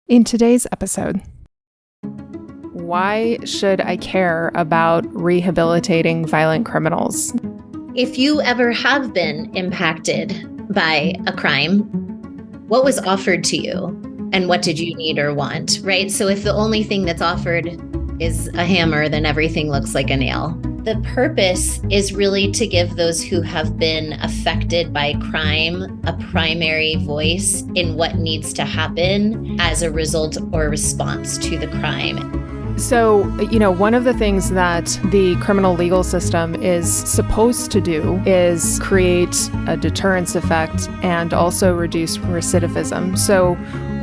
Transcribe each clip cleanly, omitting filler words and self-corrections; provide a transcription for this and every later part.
In today's episode, why should I care about rehabilitating violent criminals? If you ever have been impacted by a crime, what was offered to you and what did you need or want, right? So if the only thing that's offered is a hammer, then everything looks like a nail. The purpose is really to give those who have been affected by crime a primary voice in what needs to happen as a result or response to the crime. So, one of the things that the criminal legal system is supposed to do is create a deterrence effect and also reduce recidivism. So,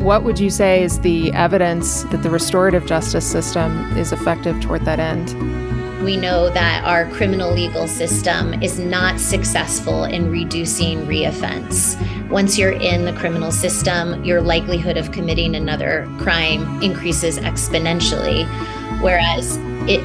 what would you say is the evidence that the restorative justice system is effective toward that end? We know that our criminal legal system is not successful in reducing reoffense. Once you're in the criminal system, your likelihood of committing another crime increases exponentially, whereas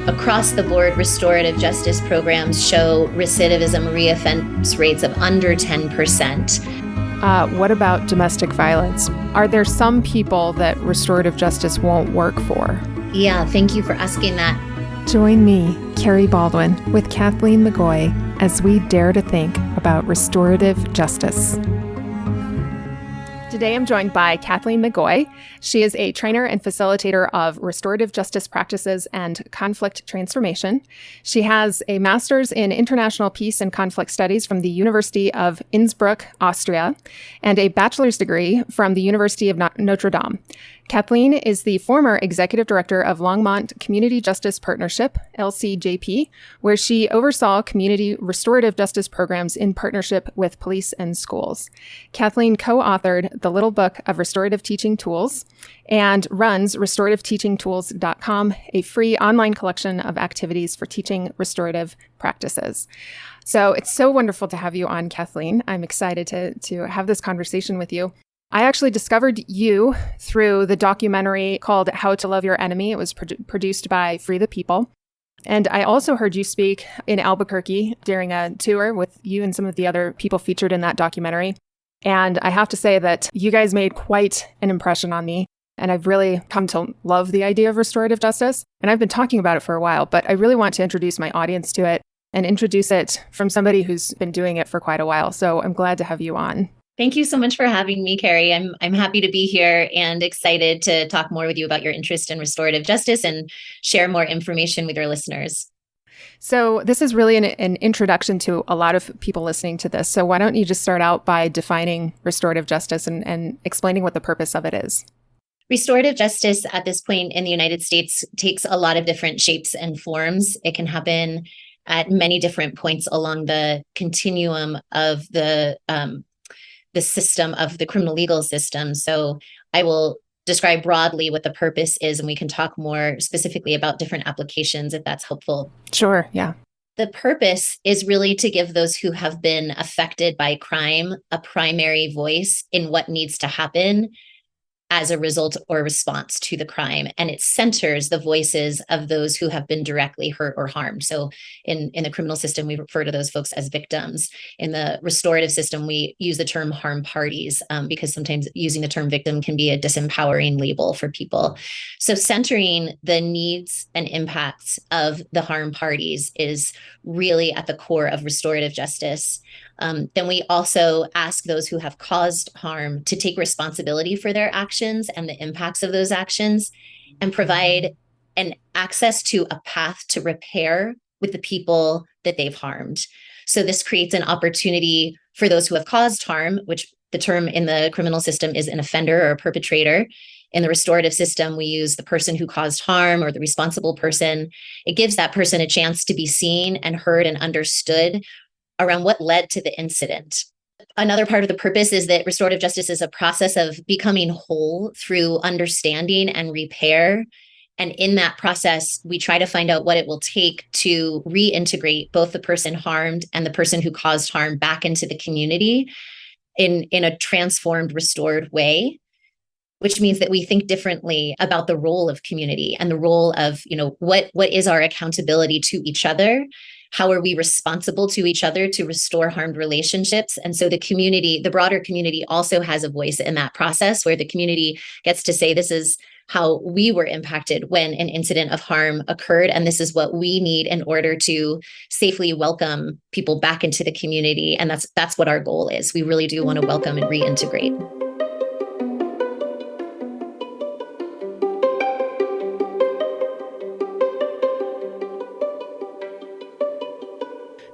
across the board, restorative justice programs show recidivism reoffense rates of under 10%. What about domestic violence? Are there some people that restorative justice won't work for? Yeah, thank you for asking that. Join me, Carrie Baldwin, with Kathleen McGoey as we dare to think about restorative justice. Today I'm joined by Kathleen McGoey. She is a trainer and facilitator of restorative justice practices and conflict transformation. She has a master's in international peace and conflict studies from the University of Innsbruck, Austria, and a bachelor's degree from the University of Notre Dame. Kathleen is the former executive director of Longmont Community Justice Partnership, LCJP, where she oversaw community restorative justice programs in partnership with police and schools. Kathleen co-authored The Little Book of Restorative Teaching Tools and runs restorativteachingtools.com, a free online collection of activities for teaching restorative practices. So it's so wonderful to have you on, Kathleen. I'm excited to have this conversation with you. I actually discovered you through the documentary called How to Love Your Enemy. It was produced by Free the People. And I also heard you speak in Albuquerque during a tour with you and some of the other people featured in that documentary. And I have to say that you guys made quite an impression on me. And I've really come to love the idea of restorative justice. And I've been talking about it for a while, but I really want to introduce my audience to it and introduce it from somebody who's been doing it for quite a while. So I'm glad to have you on. Thank you so much for having me, Carrie. I'm happy to be here and excited to talk more with you about your interest in restorative justice and share more information with your listeners. So this is really an introduction to a lot of people listening to this. So why don't you just start out by defining restorative justice and explaining what the purpose of it is? Restorative justice at this point in the United States takes a lot of different shapes and forms. It can happen at many different points along the continuum of the system of the criminal legal system. So I will describe broadly what the purpose is, and we can talk more specifically about different applications if that's helpful. Sure, yeah. The purpose is really to give those who have been affected by crime a primary voice in what needs to happen as a result or response to the crime. And it centers the voices of those who have been directly hurt or harmed. So in the criminal system, we refer to those folks as victims. In the restorative system, we use the term harm parties because sometimes using the term victim can be a disempowering label for people. So centering the needs and impacts of the harm parties is really at the core of restorative justice. Then we also ask those who have caused harm to take responsibility for their actions and the impacts of those actions and provide an access to a path to repair with the people that they've harmed. So this creates an opportunity for those who have caused harm, which the term in the criminal system is an offender or a perpetrator. In the restorative system, we use the person who caused harm or the responsible person. It gives that person a chance to be seen and heard and understood around what led to the incident. Another part of the purpose is that restorative justice is a process of becoming whole through understanding and repair. And in that process, we try to find out what it will take to reintegrate both the person harmed and the person who caused harm back into the community in a transformed, restored way, which means that we think differently about the role of community and the role of, what is our accountability to each other how are we responsible to each other to restore harmed relationships? And so the community, the broader community, also has a voice in that process, where the community gets to say, this is how we were impacted when an incident of harm occurred, and this is what we need in order to safely welcome people back into the community. And that's what our goal is. We really do want to welcome and reintegrate.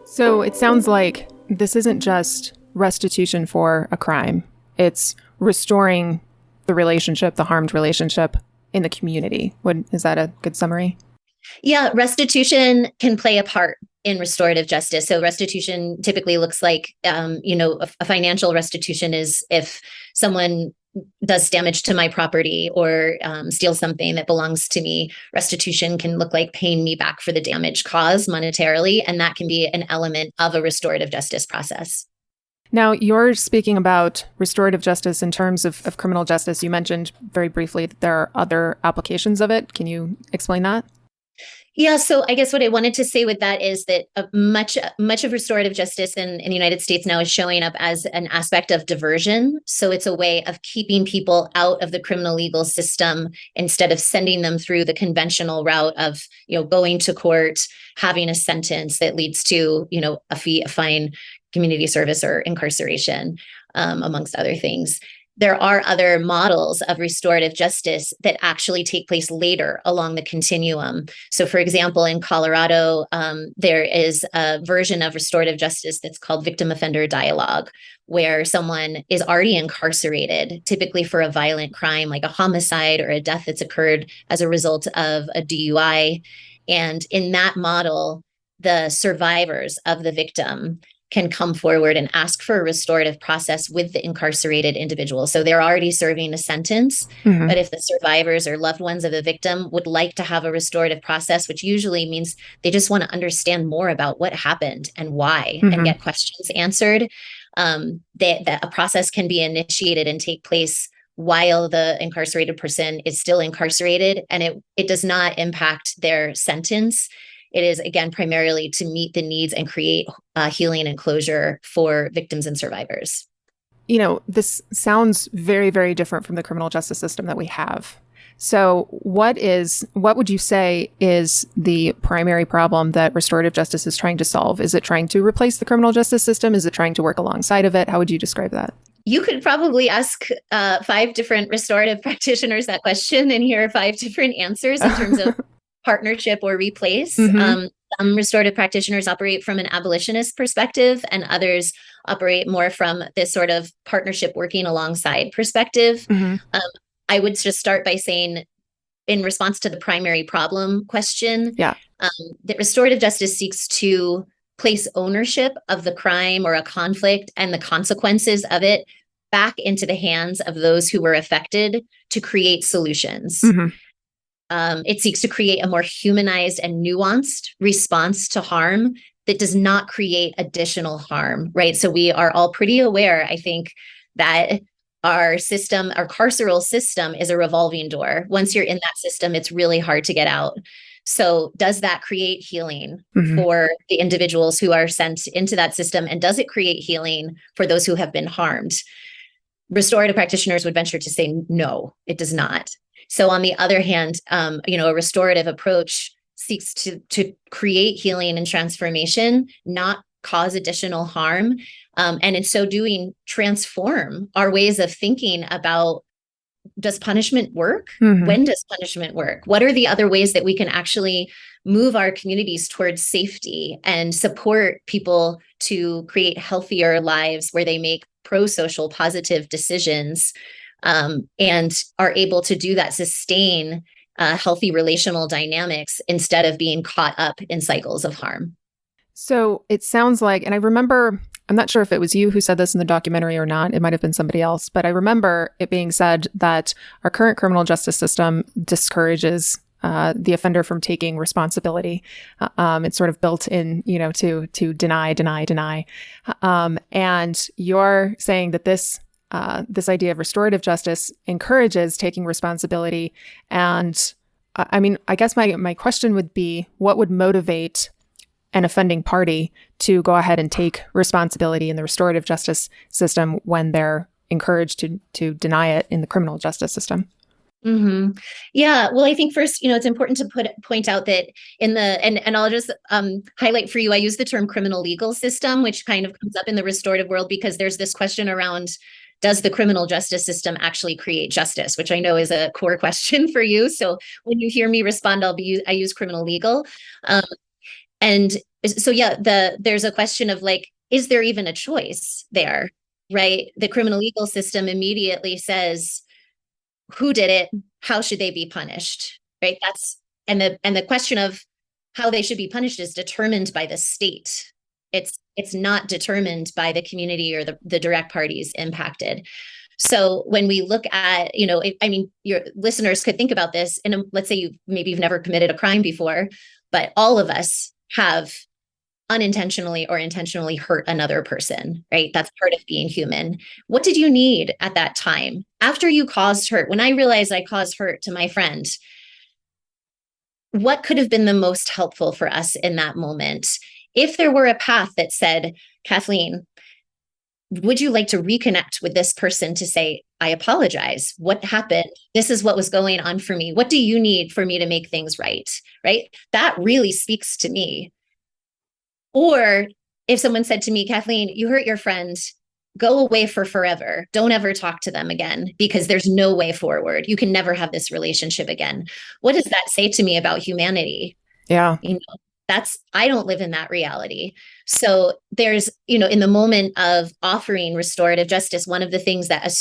So it sounds like this isn't just restitution for a crime. It's restoring the relationship, the harmed relationship in the community. Is that a good summary? Yeah, restitution can play a part in restorative justice. So restitution typically looks like, a financial restitution is if someone does damage to my property or steals something that belongs to me. Restitution can look like paying me back for the damage caused monetarily, and that can be an element of a restorative justice process. Now, you're speaking about restorative justice in terms of criminal justice. You mentioned very briefly that there are other applications of it. Can you explain that? Yeah, so I guess what I wanted to say with that is that much of restorative justice in the United States now is showing up as an aspect of diversion. So it's a way of keeping people out of the criminal legal system instead of sending them through the conventional route of, going to court, having a sentence that leads to, a fee, a fine, community service, or incarceration, amongst other things. There are other models of restorative justice that actually take place later along the continuum. So, for example, in Colorado, there is a version of restorative justice that's called victim offender dialogue, where someone is already incarcerated, typically for a violent crime like a homicide or a death that's occurred as a result of a DUI. And in that model, the survivors of the victim can come forward and ask for a restorative process with the incarcerated individual. So they're already serving a sentence, but if the survivors or loved ones of the victim would like to have a restorative process, which usually means they just want to understand more about what happened and why, and get questions answered, that a process can be initiated and take place while the incarcerated person is still incarcerated, and it does not impact their sentence. It is, again, primarily to meet the needs and create healing and closure for victims and survivors. This sounds very, very different from the criminal justice system that we have. So what would you say is the primary problem that restorative justice is trying to solve? Is it trying to replace the criminal justice system? Is it trying to work alongside of it? How would you describe that? You could probably ask 5 different restorative practitioners that question and hear 5 different answers in terms of partnership or replace. Some restorative practitioners operate from an abolitionist perspective, and others operate more from this sort of partnership working alongside perspective. I would just start by saying, in response to the primary problem question, that restorative justice seeks to place ownership of the crime or a conflict and the consequences of it back into the hands of those who were affected to create solutions. It seeks to create a more humanized and nuanced response to harm that does not create additional harm, right? So we are all pretty aware, I think, that our carceral system is a revolving door. Once you're in that system, it's really hard to get out. So does that create healing for the individuals who are sent into that system? And does it create healing for those who have been harmed? Restorative practitioners would venture to say, no, it does not. So on the other hand, a restorative approach seeks to create healing and transformation, not cause additional harm. And in so doing, transform our ways of thinking about, does punishment work? When does punishment work? What are the other ways that we can actually move our communities towards safety and support people to create healthier lives where they make pro-social positive decisions? And are able to do that, sustain healthy relational dynamics instead of being caught up in cycles of harm. So it sounds like, and I remember, I'm not sure if it was you who said this in the documentary or not, it might have been somebody else, but I remember it being said that our current criminal justice system discourages the offender from taking responsibility. It's sort of built in, to deny. And you're saying that this idea of restorative justice encourages taking responsibility. And I guess my question would be, what would motivate an offending party to go ahead and take responsibility in the restorative justice system when they're encouraged to deny it in the criminal justice system. Mm-hmm. Yeah. Well, I think first, it's important to point out that in the, and I'll just highlight for you, I use the term criminal legal system, which kind of comes up in the restorative world because there's this question around, does the criminal justice system actually create justice, which I know is a core question for you. So when you hear me respond, I use criminal legal. And so, yeah, there's a question of like, is there even a choice there, right? The criminal legal system immediately says, who did it? How should they be punished? Right. And the question of how they should be punished is determined by the state. It's not determined by the community or the direct parties impacted. So when we look at, your listeners could think about this, and let's say you've never committed a crime before, but all of us have unintentionally or intentionally hurt another person, right? That's part of being human. What did you need at that time? After you caused hurt, when I realized I caused hurt to my friend, what could have been the most helpful for us in that moment? If there were a path that said, Kathleen, would you like to reconnect with this person to say, I apologize. What happened? This is what was going on for me. What do you need for me to make things right? Right? That really speaks to me. Or if someone said to me, Kathleen, you hurt your friend, go away for forever. Don't ever talk to them again because there's no way forward. You can never have this relationship again. What does that say to me about humanity? Yeah. I don't live in that reality. So there's, in the moment of offering restorative justice, one of the things that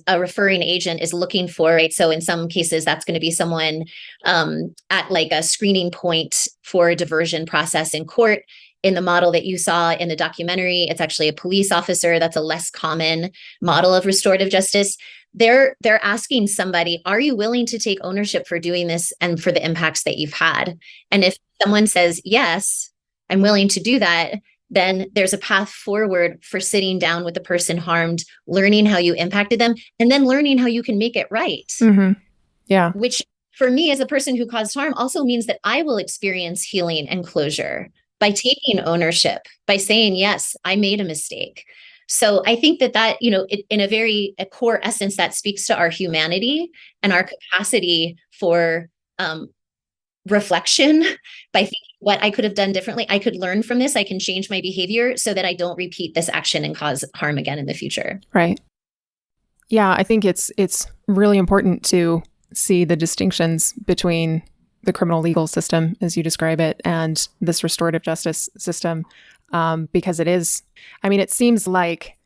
a referring agent is looking for, right? So in some cases, that's going to be someone at like a screening point for a diversion process in court. In the model that you saw in the documentary, it's actually a police officer. That's a less common model of restorative justice. They're asking somebody, are you willing to take ownership for doing this and for the impacts that you've had? And if someone says, yes, I'm willing to do that, then there's a path forward for sitting down with the person harmed, learning how you impacted them, and then learning how you can make it right. Mm-hmm. Yeah. Which for me as a person who caused harm also means that I will experience healing and closure by taking ownership, by saying, yes, I made a mistake. So I think that, in a core essence, that speaks to our humanity and our capacity for reflection by thinking what I could have done differently. I could learn from this. I can change my behavior so that I don't repeat this action and cause harm again in the future. Right. Yeah, I think it's really important to see the distinctions between the criminal legal system, as you describe it, and this restorative justice system, because it seems like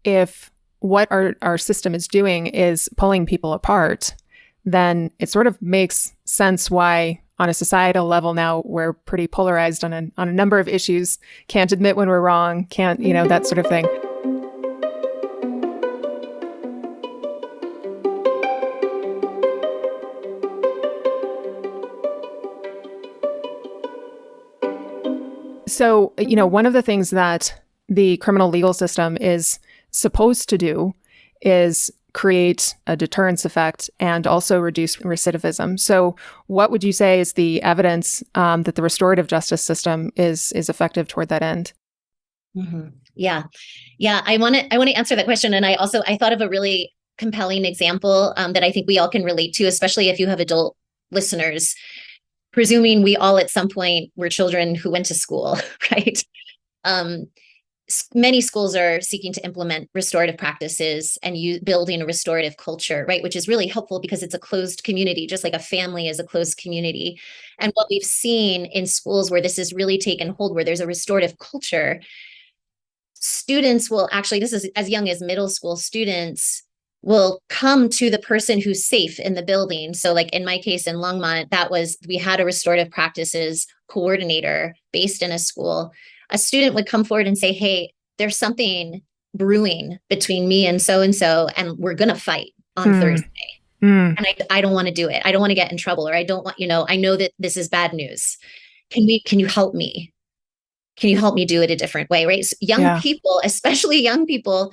if what our system is doing is pulling people apart, then it sort of makes sense why on a societal level now we're pretty polarized on a number of issues, can't admit when we're wrong, can't, that sort of thing. So, one of the things that the criminal legal system is supposed to do is create a deterrence effect and also reduce recidivism. So what would you say is the evidence that the restorative justice system is effective toward that end? Mm-hmm. Yeah. I want to answer that question. And I thought of a really compelling example that I think we all can relate to, especially if you have adult listeners, presuming we all at some point were children who went to school, right? Many schools are seeking to implement restorative practices and building a restorative culture, right? Which is really helpful because it's a closed community, just like a family is a closed community. And what we've seen in schools where this has really taken hold, where there's a restorative culture, students will actually, this is as young as middle school students, will come to the person who's safe in the building. So like in my case in Longmont, we had a restorative practices coordinator based in a school. A student would come forward and say, hey, there's something brewing between me and so, and we're going to fight on Thursday. And I don't want to do it. I don't want to get in trouble, or I don't want, I know that this is bad news. Can you help me? Can you help me do it a different way? Right. So young people, especially young people,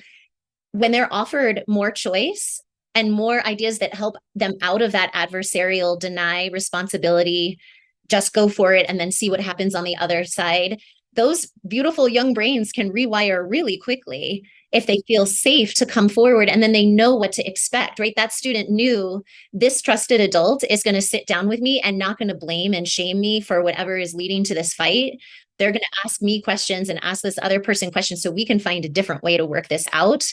when they're offered more choice and more ideas that help them out of that adversarial, deny responsibility just go for it and then see what happens on the other side. Those beautiful young brains can rewire really quickly if they feel safe to come forward, and then they know what to expect, right? That student knew this trusted adult is going to sit down with me and not going to blame and shame me for whatever is leading to this fight. They're going to ask me questions and ask this other person questions so we can find a different way to work this out.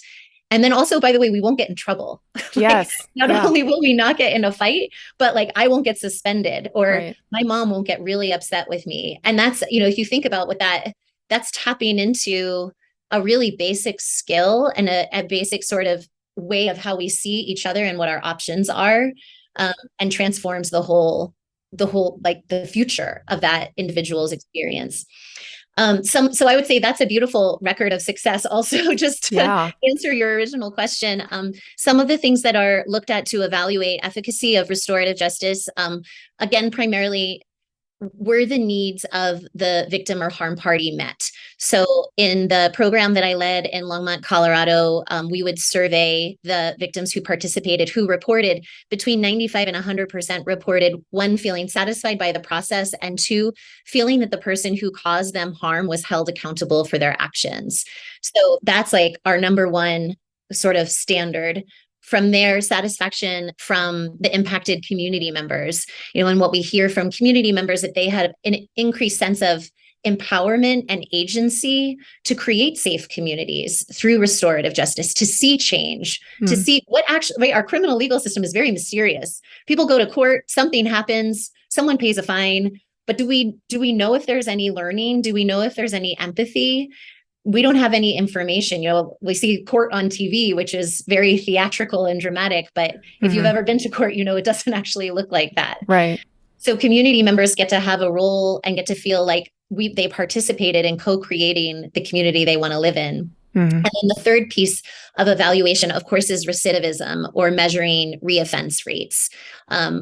And then also, by the way, we won't get in trouble. Yes. Not only will we not get in a fight, but like I won't get suspended, or my mom won't get really upset with me. And that's, if you think about what that's tapping into a really basic skill and a basic sort of way of how we see each other and what our options are, and transforms the whole, like the future of that individual's experience. So I would say that's a beautiful record of success. Also, just to answer your original question, some of the things that are looked at to evaluate efficacy of restorative justice, again, primarily, were the needs of the victim or harm party met? So in the program that I led in Longmont, Colorado, we would survey the victims who participated, who reported between 95 and 100% reported, one, feeling satisfied by the process, and two, feeling that the person who caused them harm was held accountable for their actions. So that's like our number one sort of standard. From their satisfaction from the impacted community members, and what we hear from community members, that they had an increased sense of empowerment and agency to create safe communities through restorative justice, to see change, to see what actually, right? Our criminal legal system is very mysterious. People go to court, something happens, someone pays a fine, but do we know if there's any learning? Do we know if there's any empathy? We don't have any information. We see court on TV, which is very theatrical and dramatic, but if you've ever been to court, it doesn't actually look like that. Right. So community members get to have a role and get to feel like they participated in co-creating the community they want to live in. And then the third piece of evaluation, of course, is recidivism, or measuring reoffense rates.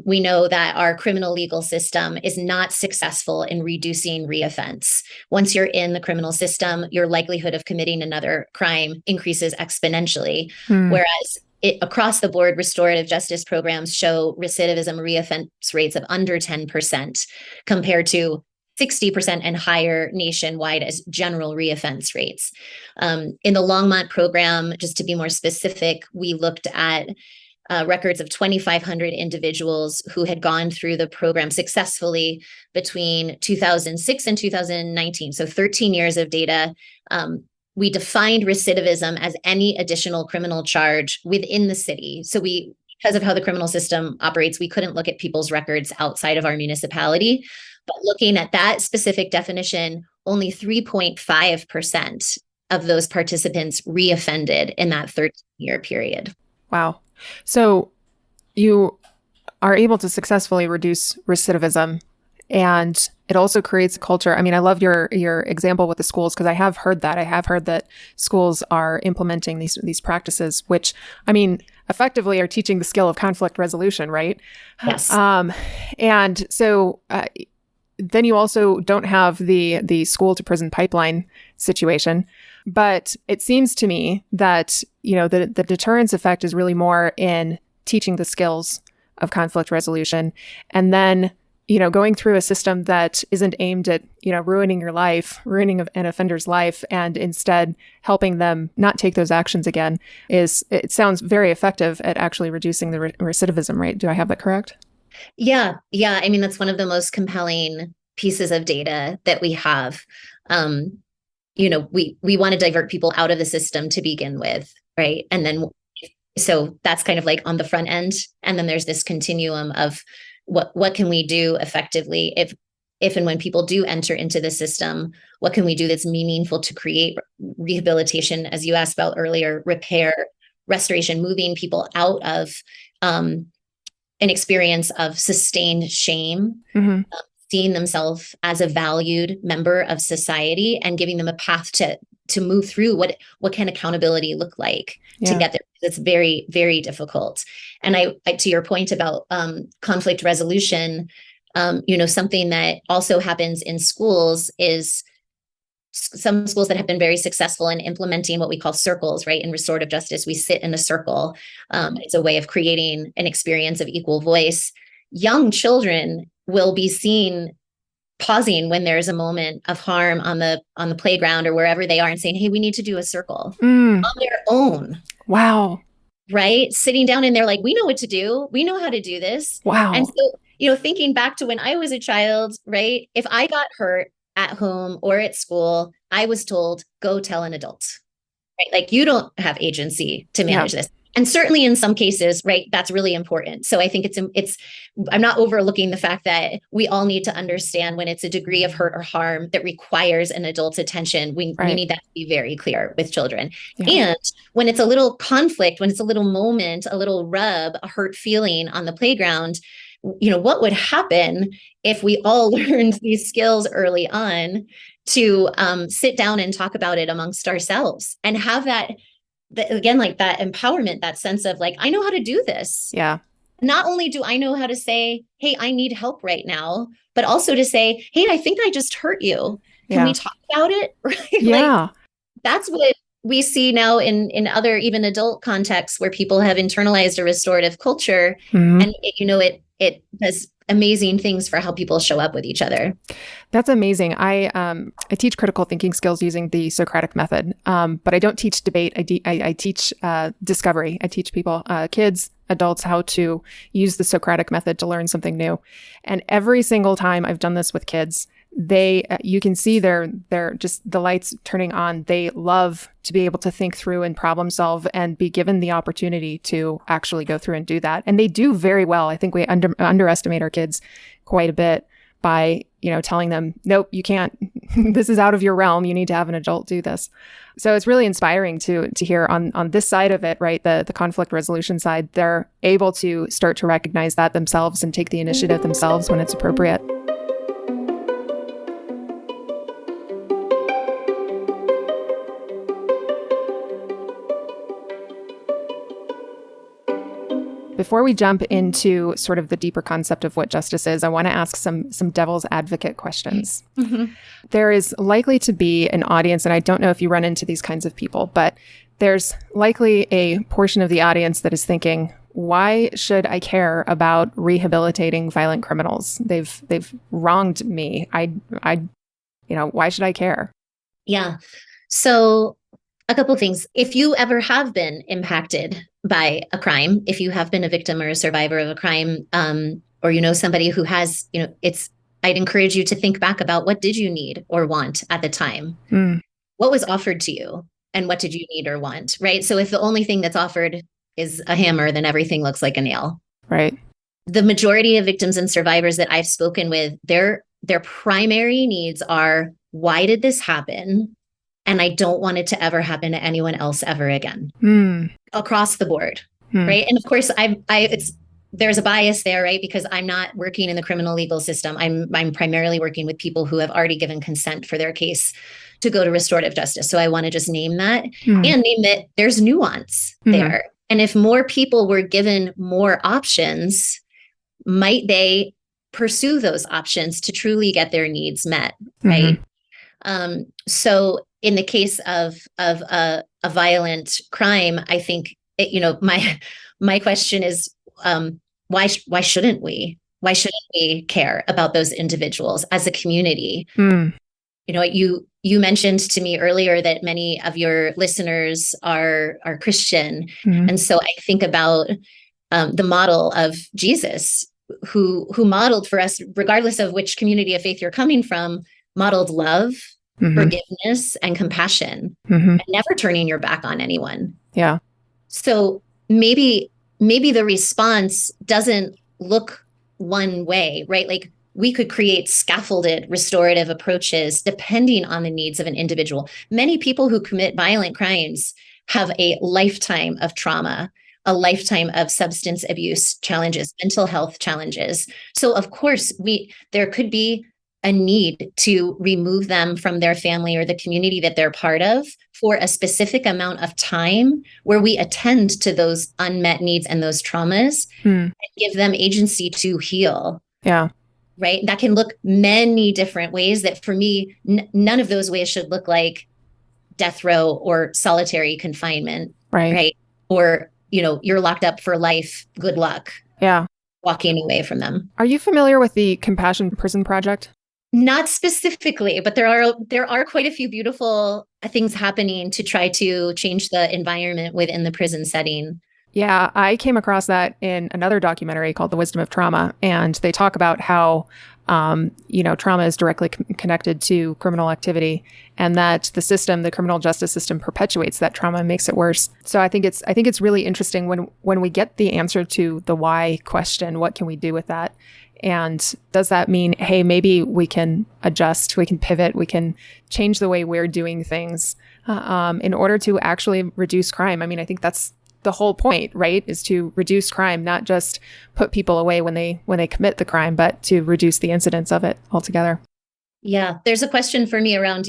We know that our criminal legal system is not successful in reducing reoffense. Once you're in the criminal system, your likelihood of committing another crime increases exponentially. Whereas across the board, restorative justice programs show recidivism reoffense rates of under 10% compared to 60% and higher nationwide as general reoffense rates. In the Longmont program, just to be more specific, we looked at records of 2,500 individuals who had gone through the program successfully between 2006 and 2019. So 13 years of data. We defined recidivism as any additional criminal charge within the city. So because of how the criminal system operates, we couldn't look at people's records outside of our municipality. But looking at that specific definition, only 3.5% of those participants reoffended in that 13-year period. Wow. So you are able to successfully reduce recidivism, and it also creates a culture. I mean, I love your example with the schools, because I have heard that. I have heard that schools are implementing these practices, which, I mean, effectively are teaching the skill of conflict resolution, right? Yes. And so then you also don't have the school to prison pipeline situation. But it seems to me that, the deterrence effect is really more in teaching the skills of conflict resolution, and then, going through a system that isn't aimed at, ruining your life, ruining an offender's life, and instead helping them not take those actions again it sounds very effective at actually reducing the recidivism rate. Do I have that correct? Yeah. I mean, that's one of the most compelling pieces of data that we have. We want to divert people out of the system to begin with, right? And then, so that's kind of like on the front end. And then there's this continuum of what can we do effectively if and when people do enter into the system, what can we do that's meaningful to create rehabilitation, as you asked about earlier, repair, restoration, moving people out of an experience of sustained shame, seeing themselves as a valued member of society, and giving them a path to move through what can accountability look like to get there. It's very, very difficult. And I to your point about conflict resolution, something that also happens in schools is some schools that have been very successful in implementing what we call circles, right? In restorative justice, we sit in a circle. It's a way of creating an experience of equal voice. Young children will be seen pausing when there's a moment of harm on the playground or wherever they are and saying, hey, we need to do a circle on their own. Wow. Right? Sitting down and they're like, we know what to do. We know how to do this. Wow. And so, thinking back to when I was a child, right? If I got hurt at home or at school, I was told, go tell an adult, right? Like, you don't have agency to manage this. And certainly in some cases, right, that's really important. So I think I'm not overlooking the fact that we all need to understand when it's a degree of hurt or harm that requires an adult's attention. We need that to be very clear with children. Yeah. And when it's a little conflict, when it's a little moment, a little rub, a hurt feeling on the playground, what would happen if we all learned these skills early on to sit down and talk about it amongst ourselves and have that again, like that empowerment, that sense of like, I know how to do this. Yeah. Not only do I know how to say, hey, I need help right now, but also to say, hey, I think I just hurt you. Can we talk about it? Right? Yeah. Like, that's what we see now in other even adult contexts where people have internalized a restorative culture. And it does amazing things for how people show up with each other. That's amazing. I teach critical thinking skills using the Socratic method, but I don't teach debate. I teach discovery. I teach people, kids, adults, how to use the Socratic method to learn something new. And every single time I've done this with kids, you can see they're just the lights turning on. They love to be able to think through and problem solve and be given the opportunity to actually go through and do that. And they do very well. I think we underestimate our kids quite a bit by, telling them, nope, you can't, this is out of your realm. You need to have an adult do this. So it's really inspiring to hear on this side of it, right? The conflict resolution side, they're able to start to recognize that themselves and take the initiative themselves when it's appropriate. Before we jump into sort of the deeper concept of what justice is, I want to ask some devil's advocate questions. Mm-hmm. There is likely to be an audience, and I don't know if you run into these kinds of people, but there's likely a portion of the audience that is thinking, why should I care about rehabilitating violent criminals? They've wronged me. Why should I care? Yeah. So a couple of things. If you ever have been impacted by a crime, if you have been a victim or a survivor of a crime, or somebody who has, I'd encourage you to think back about what did you need or want at the time? What was offered to you and what did you need or want, right? So if the only thing that's offered is a hammer, then everything looks like a nail. Right. The majority of victims and survivors that I've spoken with, their primary needs are, why did this happen? And I don't want it to ever happen to anyone else ever again. Across the board, right? And of course, there's a bias there, right? Because I'm not working in the criminal legal system. I'm primarily working with people who have already given consent for their case to go to restorative justice. So I want to just name that and name that there's nuance there. And if more people were given more options, might they pursue those options to truly get their needs met, right? So in the case of a violent crime, I think my question is, why shouldn't we? Why shouldn't we care about those individuals as a community? You mentioned to me earlier that many of your listeners are Christian, and so I think about the model of Jesus, who modeled for us, regardless of which community of faith you're coming from, modeled love, forgiveness, and compassion, and never turning your back on anyone. Yeah. So maybe the response doesn't look one way, right? Like, we could create scaffolded restorative approaches depending on the needs of an individual. Many people who commit violent crimes have a lifetime of trauma, a lifetime of substance abuse challenges, mental health challenges. So of course, there could be a need to remove them from their family or the community that they're part of for a specific amount of time where we attend to those unmet needs and those traumas and give them agency to heal. Yeah. Right? That can look many different ways that for me, none of those ways should look like death row or solitary confinement. Right? Or, you're locked up for life. Good luck. Yeah. Walking away from them. Are you familiar with the Compassion Prison Project? Not specifically, but there are quite a few beautiful things happening to try to change the environment within the prison setting. Yeah, I came across that in another documentary called The Wisdom of Trauma, and they talk about how, trauma is directly connected to criminal activity, and that the criminal justice system, perpetuates that trauma and makes it worse. So I think it's really interesting when we get the answer to the why question, what can we do with that? And does that mean, hey, maybe we can adjust, we can pivot, we can change the way we're doing things in order to actually reduce crime? I mean, I think that's the whole point, right? Is to reduce crime, not just put people away when they commit the crime, but to reduce the incidence of it altogether. Yeah, there's a question for me around,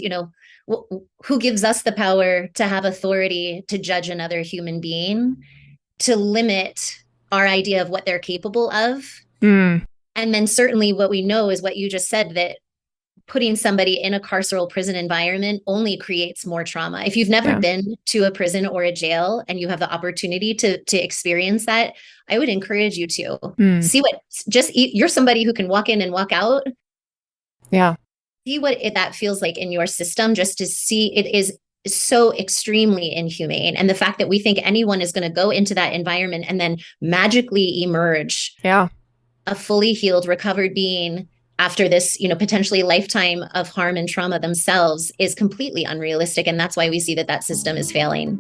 who gives us the power to have authority to judge another human being, to limit our idea of what they're capable of. And then certainly what we know is what you just said, that putting somebody in a carceral prison environment only creates more trauma. If you've never been to a prison or a jail and you have the opportunity to experience that, I would encourage you to see you're somebody who can walk in and walk out. Yeah. See what that feels like in your system, just to see it is so extremely inhumane. And the fact that we think anyone is going to go into that environment and then magically emerge a fully healed, recovered being after this, potentially lifetime of harm and trauma themselves is completely unrealistic. And that's why we see that system is failing.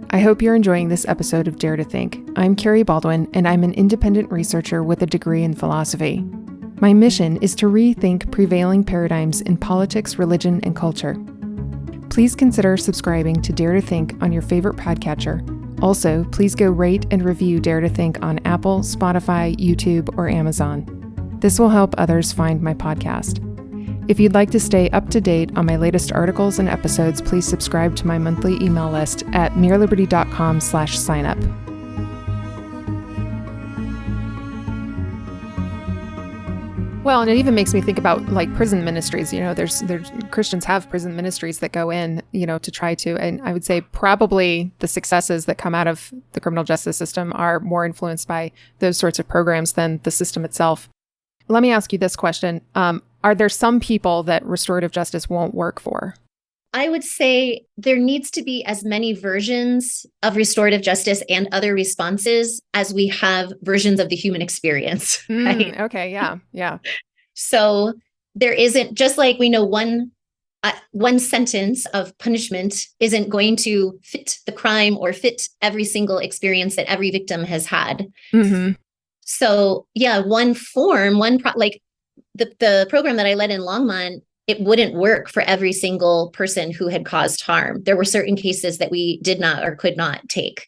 I hope you're enjoying this episode of Dare to Think. I'm Carrie Baldwin, and I'm an independent researcher with a degree in philosophy. My mission is to rethink prevailing paradigms in politics, religion, and culture. Please consider subscribing to Dare to Think on your favorite podcatcher. Also, please go rate and review Dare to Think on Apple, Spotify, YouTube, or Amazon. This will help others find my podcast. If you'd like to stay up to date on my latest articles and episodes, please subscribe to my monthly email list at mereliberty.com/signup. Well, and it even makes me think about like prison ministries. There's Christians have prison ministries that go in, to try to, and I would say probably the successes that come out of the criminal justice system are more influenced by those sorts of programs than the system itself. Let me ask you this question. Are there some people that restorative justice won't work for? I would say there needs to be as many versions of restorative justice and other responses as we have versions of the human experience. Right? Okay. Yeah. So there isn't, just like we know one sentence of punishment isn't going to fit the crime or fit every single experience that every victim has had. Mm-hmm. So yeah, like the program that I led in Longmont, it wouldn't work for every single person who had caused harm. There were certain cases that we did not or could not take.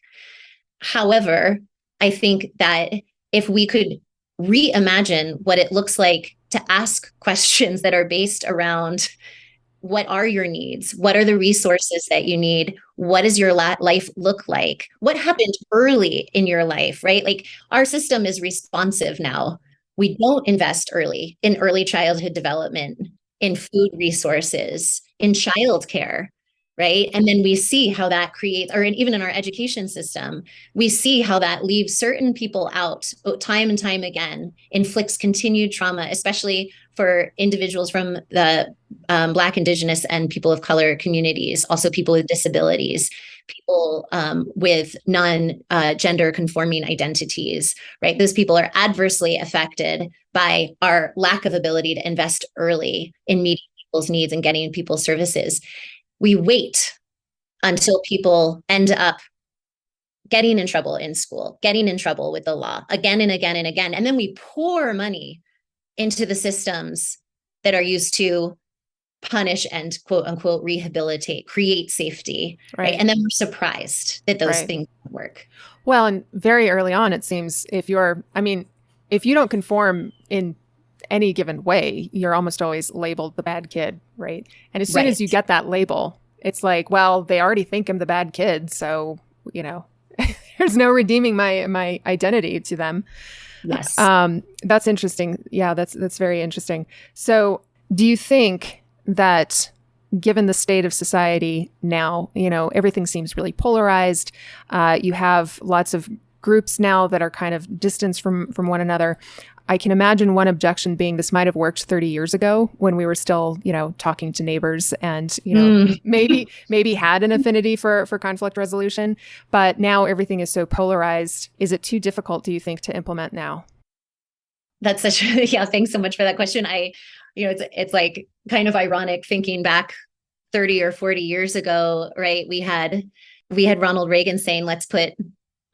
However, I think that if we could reimagine what it looks like to ask questions that are based around what are your needs? What are the resources that you need? What does your life look like? What happened early in your life, right? Like our system is responsive now. We don't invest early in early childhood development, in food resources, in childcare, right? And then we see how that creates, or even in our education system, we see how that leaves certain people out time and time again, inflicts continued trauma, especially for individuals from the Black, Indigenous, and people of color communities, also people with disabilities, people with non-gender conforming identities, right? Those people are adversely affected by our lack of ability to invest early in meeting people's needs and getting people services. We wait until people end up getting in trouble in school, getting in trouble with the law again and again and again. And then we pour money into the systems that are used to punish and quote unquote rehabilitate, create safety. Right. And then we're surprised that those things don't work. Well, and very early on, it seems if you don't conform in any given way, you're almost always labeled the bad kid. Right. And as soon as you get that label, it's like, well, they already think I'm the bad kid. So, there's no redeeming my identity to them. Yes. That's interesting. Yeah, that's very interesting. So do you think that given the state of society now, everything seems really polarized. You have lots of groups now that are kind of distanced from one another. I can imagine one objection being this might have worked 30 years ago when we were still, talking to neighbors and, maybe had an affinity for conflict resolution. But now everything is so polarized. Is it too difficult, do you think, to implement now? That's thanks so much for that question. It's like kind of ironic thinking back 30 or 40 years ago, right? We had Ronald Reagan saying, let's put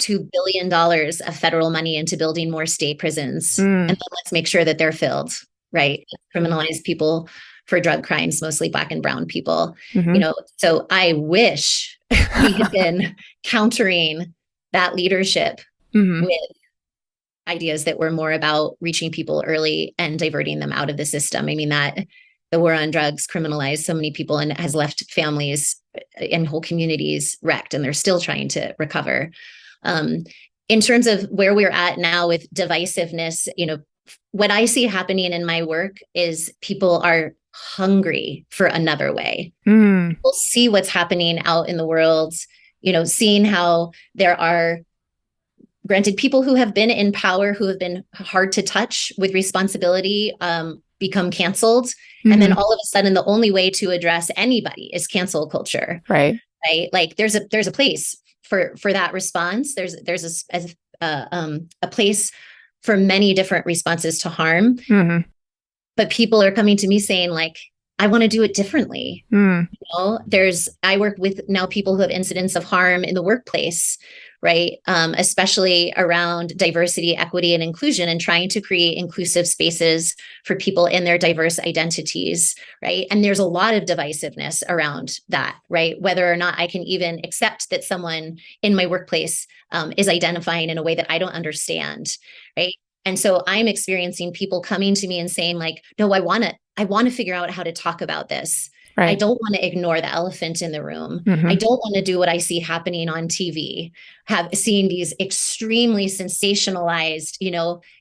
$2 billion of federal money into building more state prisons. And then let's make sure that they're filled, right? Criminalize people for drug crimes, mostly Black and brown people. So I wish we had been countering that leadership with ideas that were more about reaching people early and diverting them out of the system. I mean, that the war on drugs criminalized so many people and has left families and whole communities wrecked, and they're still trying to recover. In terms of where we're at now with divisiveness, what I see happening in my work is people are hungry for another way. We'll see what's happening out in the world, seeing how there are, granted, people who have been in power, who have been hard to touch with responsibility, become canceled. And then all of a sudden, the only way to address anybody is cancel culture. Right. Like there's a place for that response. There's a place for many different responses to harm. But people are coming to me saying, like, I want to do it differently. I work with now people who have incidents of harm in the workplace, right? Especially around diversity, equity, and inclusion, and trying to create inclusive spaces for people in their diverse identities, right? And there's a lot of divisiveness around that, right? Whether or not I can even accept that someone in my workplace is identifying in a way that I don't understand, right? And so I'm experiencing people coming to me and saying, like, no, I want to figure out how to talk about this. Right. I don't want to ignore the elephant in the room. I don't want to do what I see happening on TV, seeing these extremely sensationalized,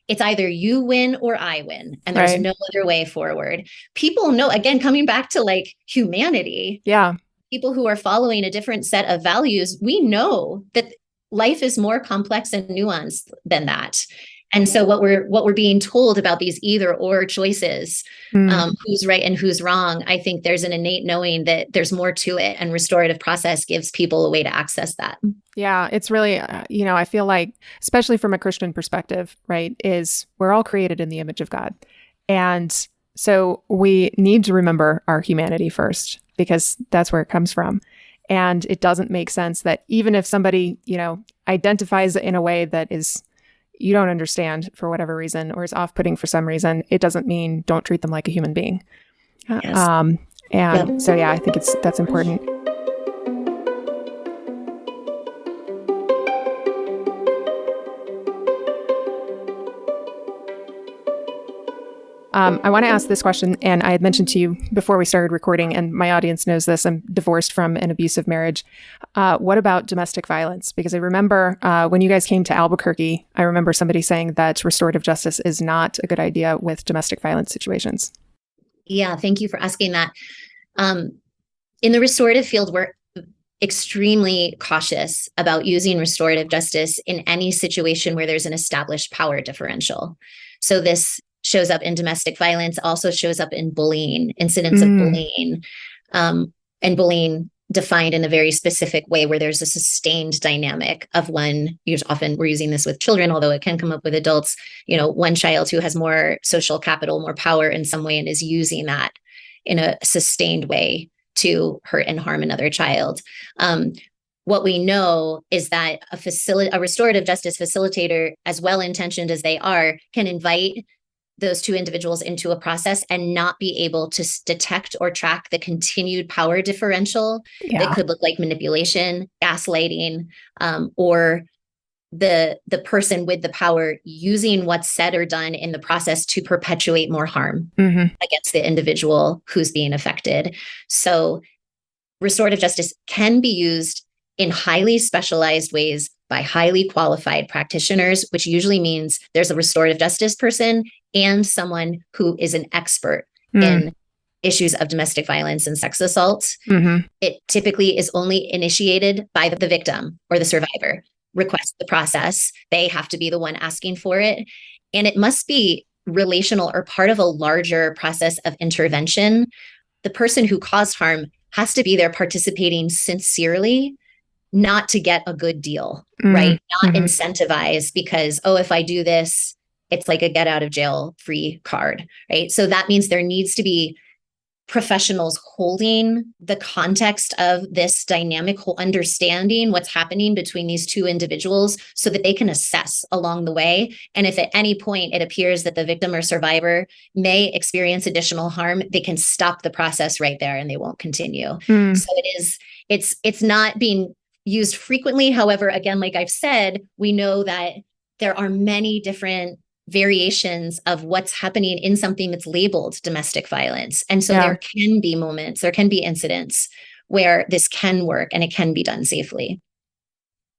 it's either you win or I win, and there's no other way forward. People know, again, coming back to like humanity. Yeah. People who are following a different set of values, we know that life is more complex and nuanced than that. And so what we're being told about these either or choices, who's right and who's wrong, I think there's an innate knowing that there's more to it, and restorative process gives people a way to access that. Yeah, it's really, I feel like, especially from a Christian perspective, right, is we're all created in the image of God. And so we need to remember our humanity first, because that's where it comes from. And it doesn't make sense that even if somebody, identifies in a way that is you don't understand for whatever reason, or is off-putting for some reason, it doesn't mean don't treat them like a human being. Yes. So, I think that's important. I want to ask this question, and I had mentioned to you before we started recording, and my audience knows this, I'm divorced from an abusive marriage. What about domestic violence? Because I remember when you guys came to Albuquerque, I remember somebody saying that restorative justice is not a good idea with domestic violence situations. Yeah, thank you for asking that. In the restorative field, we're extremely cautious about using restorative justice in any situation where there's an established power differential. So this shows up in domestic violence, also shows up in bullying, incidents of bullying, and bullying defined in a very specific way where there's a sustained dynamic of one, often we're using this with children, although it can come up with adults, one child who has more social capital, more power in some way, and is using that in a sustained way to hurt and harm another child. What we know is that a restorative justice facilitator, as well-intentioned as they are, can invite those two individuals into a process and not be able to detect or track the continued power differential that could look like manipulation, gaslighting, or the person with the power using what's said or done in the process to perpetuate more harm against the individual who's being affected. So restorative justice can be used in highly specialized ways by highly qualified practitioners, which usually means there's a restorative justice person and someone who is an expert in issues of domestic violence and sex assault. It typically is only initiated by the victim or the survivor. Request the process. They have to be the one asking for it. And it must be relational or part of a larger process of intervention. The person who caused harm has to be there participating sincerely, not to get a good deal, right? Not incentivized because, oh, if I do this, it's like a get out of jail free card, right? So that means there needs to be professionals holding the context of this dynamic, understanding what's happening between these two individuals so that they can assess along the way. And if at any point it appears that the victim or survivor may experience additional harm, they can stop the process right there and they won't continue. So it's not being used frequently. However, again, like I've said, we know that there are many different variations of what's happening in something that's labeled domestic violence. And so there can be moments, there can be incidents where this can work and it can be done safely.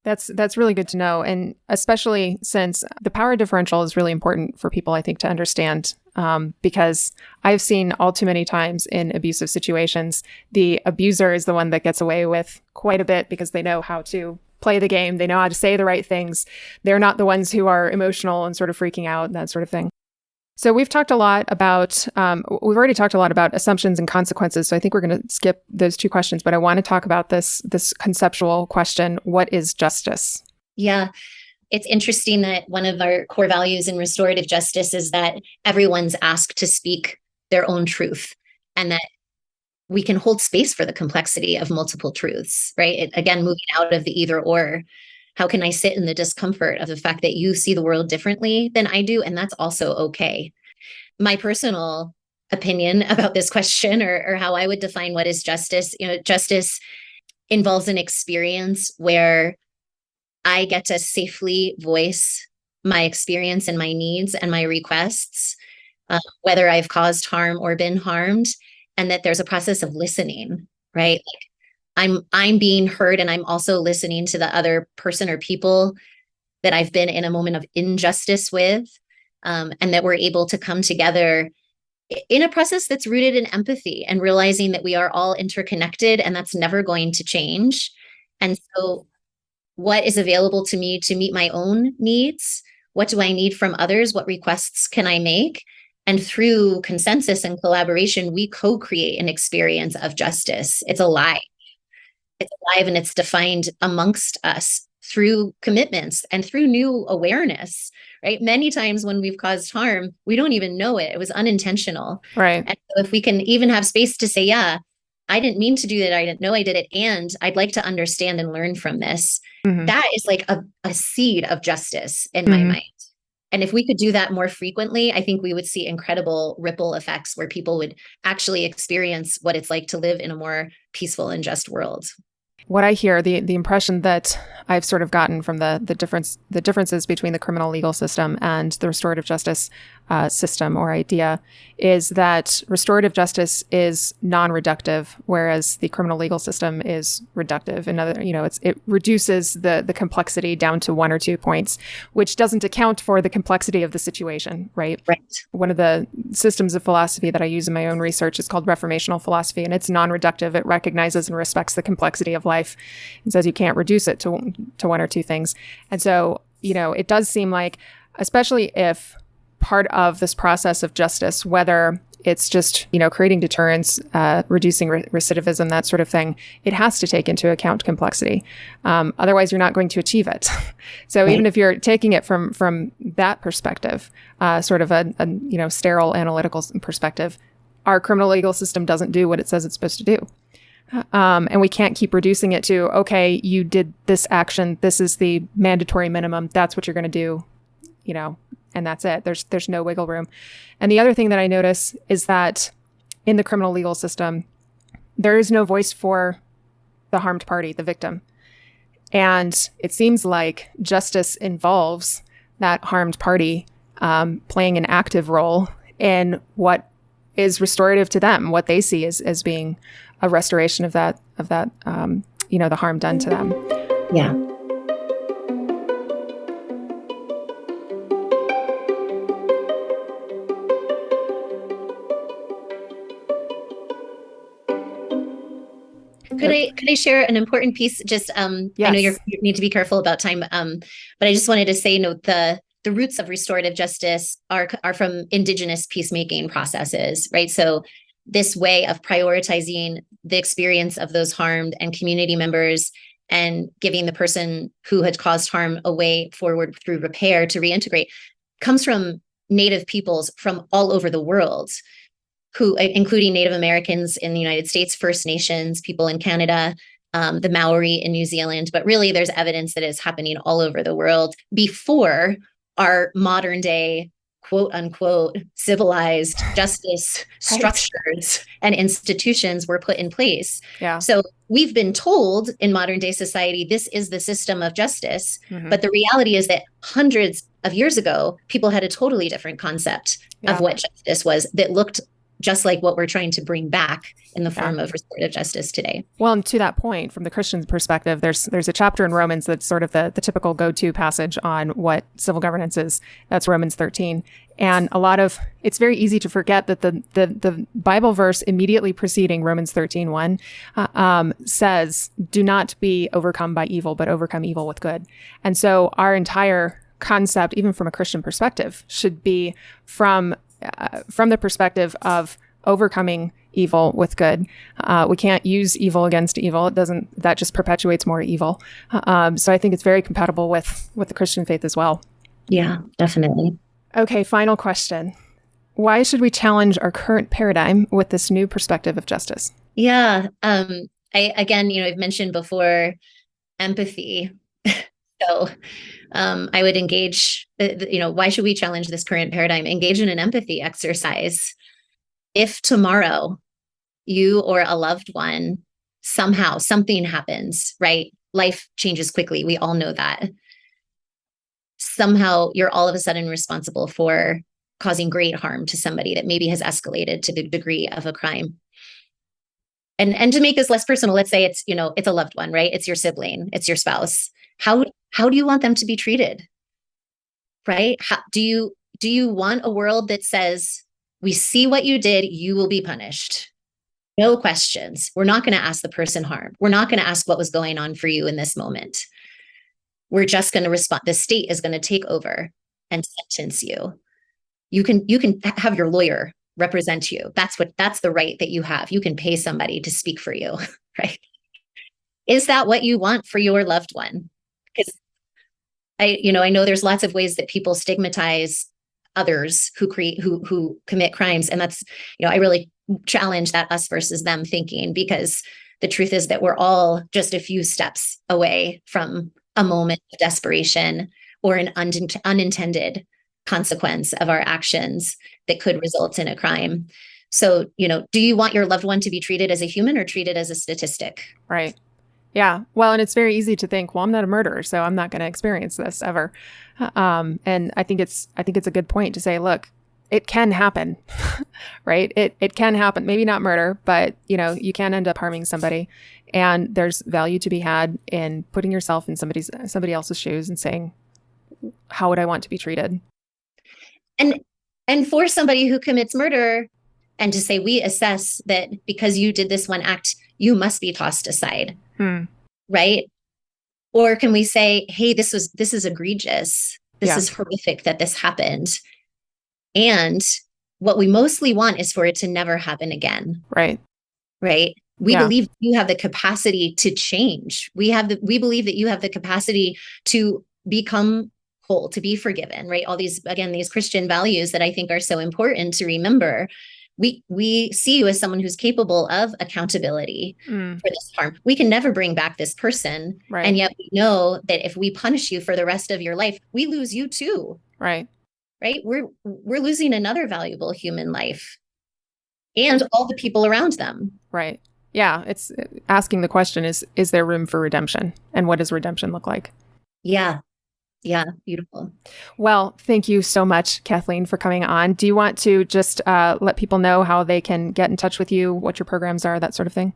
That's really good to know. And especially since the power differential is really important for people, I think, to understand, because I've seen all too many times in abusive situations, the abuser is the one that gets away with quite a bit because they know how to play the game. They know how to say the right things. They're not the ones who are emotional and sort of freaking out and that sort of thing. So we've talked a lot about, we've already talked a lot about assumptions and consequences. So I think we're going to skip those two questions, but I want to talk about this conceptual question. What is justice? Yeah. It's interesting that one of our core values in restorative justice is that everyone's asked to speak their own truth and that we can hold space for the complexity of multiple truths, right? Again, moving out of the either or. How can I sit in the discomfort of the fact that you see the world differently than I do? And that's also okay. My personal opinion about this question or how I would define what is justice, justice involves an experience where I get to safely voice my experience and my needs and my requests, whether I've caused harm or been harmed, and that there's a process of listening, right? Like I'm being heard, and I'm also listening to the other person or people that I've been in a moment of injustice with, and that we're able to come together in a process that's rooted in empathy and realizing that we are all interconnected and that's never going to change. And so what is available to me to meet my own needs? What do I need from others? What requests can I make? And through consensus and collaboration, we co-create an experience of justice. It's alive. It's alive and it's defined amongst us through commitments and through new awareness, right? Many times when we've caused harm, we don't even know it. It was unintentional. Right. And so if we can even have space to say, yeah, I didn't mean to do that. I didn't know I did it. And I'd like to understand and learn from this. That is like a seed of justice in my mind. And if we could do that more frequently, I think we would see incredible ripple effects where people would actually experience what it's like to live in a more peaceful and just world. What I hear, the impression that I've sort of gotten from the differences between the criminal legal system and the restorative justice system or idea is that restorative justice is non-reductive, whereas the criminal legal system is reductive. It reduces the complexity down to 1 or 2 points, which doesn't account for the complexity of the situation, right? Right. One of the systems of philosophy that I use in my own research is called reformational philosophy, and it's non-reductive. It recognizes and respects the complexity of life and says you can't reduce it to 1 or 2 things. And so, it does seem like, especially if part of this process of justice, whether it's just, creating deterrence, reducing recidivism, that sort of thing, it has to take into account complexity. Otherwise, you're not going to achieve it. So even if you're taking it from that perspective, sort of a sterile analytical perspective, our criminal legal system doesn't do what it says it's supposed to do. And we can't keep reducing it to, okay, you did this action. This is the mandatory minimum. That's what you're going to do, and that's it. There's no wiggle room. And the other thing that I notice is that in the criminal legal system, there is no voice for the harmed party, the victim. And it seems like justice involves that harmed party playing an active role in what is restorative to them, what they see as being a restoration of that, the harm done to them. Yeah. Could I share an important piece? Just, Yes. I know you need to be careful about time, but I just wanted to say, the the roots of restorative justice are from indigenous peacemaking processes, right? So this way of prioritizing the experience of those harmed and community members and giving the person who had caused harm a way forward through repair to reintegrate comes from Native peoples from all over the world, who, including Native Americans in the United States, First Nations, people in Canada, the Maori in New Zealand. But really, there's evidence that it's happening all over the world before our modern day, quote unquote, civilized justice structures and institutions were put in place. Yeah. So we've been told in modern day society, this is the system of justice. But the reality is that hundreds of years ago, people had a totally different concept of what justice was that looked just like what we're trying to bring back in the form of restorative justice today. Well, and to that point, from the Christian perspective, there's a chapter in Romans that's sort of the typical go-to passage on what civil governance is. That's Romans 13. And it's very easy to forget that the Bible verse immediately preceding Romans 13:1 says, do not be overcome by evil, but overcome evil with good. And so our entire concept, even from a Christian perspective, should be from the perspective of overcoming evil with good. We can't use evil against evil. That just perpetuates more evil. So I think it's very compatible with the Christian faith as well. Yeah, definitely. Okay, final question. Why should we challenge our current paradigm with this new perspective of justice? Yeah. I've mentioned before empathy. So I would engage, why should we challenge this current paradigm? Engage in an empathy exercise. If tomorrow you or a loved one, somehow something happens, right? Life changes quickly. We all know that. Somehow you're all of a sudden responsible for causing great harm to somebody that maybe has escalated to the degree of a crime. And to make this less personal, let's say it's a loved one, right? It's your sibling, it's your spouse. How do you want them to be treated? Right? Do you want a world that says, we see what you did, you will be punished? No questions. We're not going to ask the person harmed. We're not going to ask what was going on for you in this moment. We're just going to respond. The state is going to take over and sentence you. You can have your lawyer represent you. That's the right that you have. You can pay somebody to speak for you, right? Is that what you want for your loved one? Because I know there's lots of ways that people stigmatize others who commit crimes. And that's, I really challenge that us versus them thinking, because the truth is that we're all just a few steps away from a moment of desperation or an unintended consequence of our actions that could result in a crime. So, do you want your loved one to be treated as a human or treated as a statistic? Right. Yeah. Well, and it's very easy to think, well, I'm not a murderer, so I'm not going to experience this ever. And I think it's a good point to say, look, it can happen, right? It can happen. Maybe not murder, but you can end up harming somebody, and there's value to be had in putting yourself in somebody else's shoes and saying, how would I want to be treated? And for somebody who commits murder, and to say, we assess that because you did this one act, you must be tossed aside. Right? Or can we say, hey, this is egregious. This is horrific that this happened. And what we mostly want is for it to never happen again. Right. Right. We believe you have the capacity to change. We believe that you have the capacity to become whole, to be forgiven, right? All these Christian values that I think are so important to remember. We see you as someone who's capable of accountability for this harm. We can never bring back this person. Right. And yet we know that if we punish you for the rest of your life, we lose you too. Right. Right. We're losing another valuable human life and all the people around them. Right. Yeah. It's asking the question is there room for redemption? And what does redemption look like? Yeah. Yeah, beautiful. Well, thank you so much, Kathleen, for coming on. Do you want to just let people know how they can get in touch with you, what your programs are, that sort of thing?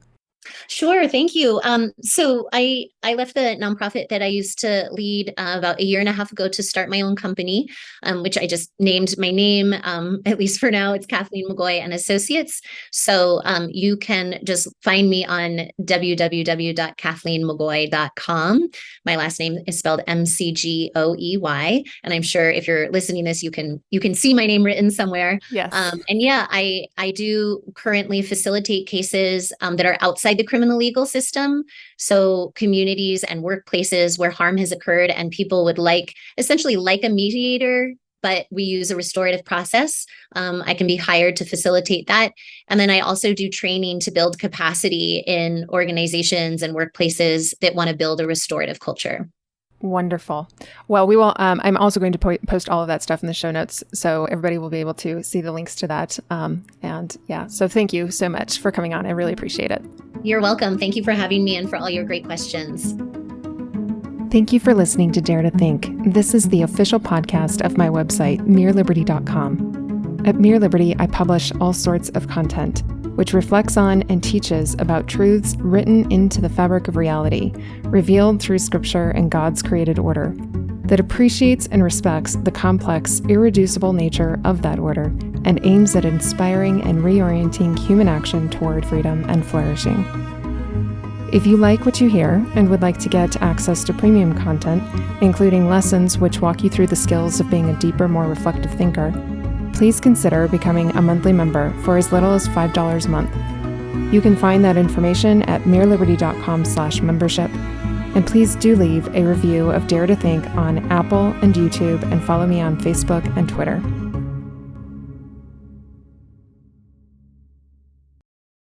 Sure. Thank you. So I I left the nonprofit that I used to lead about a year and a half ago to start my own company, which I just named my name. At least for now, it's Kathleen McGoey and Associates. So you can just find me on www.kathleenmcgoey.com. My last name is spelled McGoey, and I'm sure if you're listening to this, you can see my name written somewhere. Yes. And yeah, I do currently facilitate cases that are outside the criminal legal system. So communities and workplaces where harm has occurred and people would essentially like a mediator, but we use a restorative process. I can be hired to facilitate that. And then I also do training to build capacity in organizations and workplaces that want to build a restorative culture. Wonderful. Well, we will. I'm also going to post all of that stuff in the show notes, so everybody will be able to see the links to that. And yeah, so thank you so much for coming on. I really appreciate it. You're welcome. Thank you for having me and for all your great questions. Thank you for listening to Dare to Think. This is the official podcast of my website, mereliberty.com. At Mere Liberty, I publish all sorts of content, which reflects on and teaches about truths written into the fabric of reality, revealed through Scripture and God's created order, that appreciates and respects the complex, irreducible nature of that order, and aims at inspiring and reorienting human action toward freedom and flourishing. If you like what you hear and would like to get access to premium content, including lessons which walk you through the skills of being a deeper, more reflective thinker, please consider becoming a monthly member for as little as $5 a month. You can find that information at mereliberty.com/membership. And please do leave a review of Dare to Think on Apple and YouTube, and follow me on Facebook and Twitter.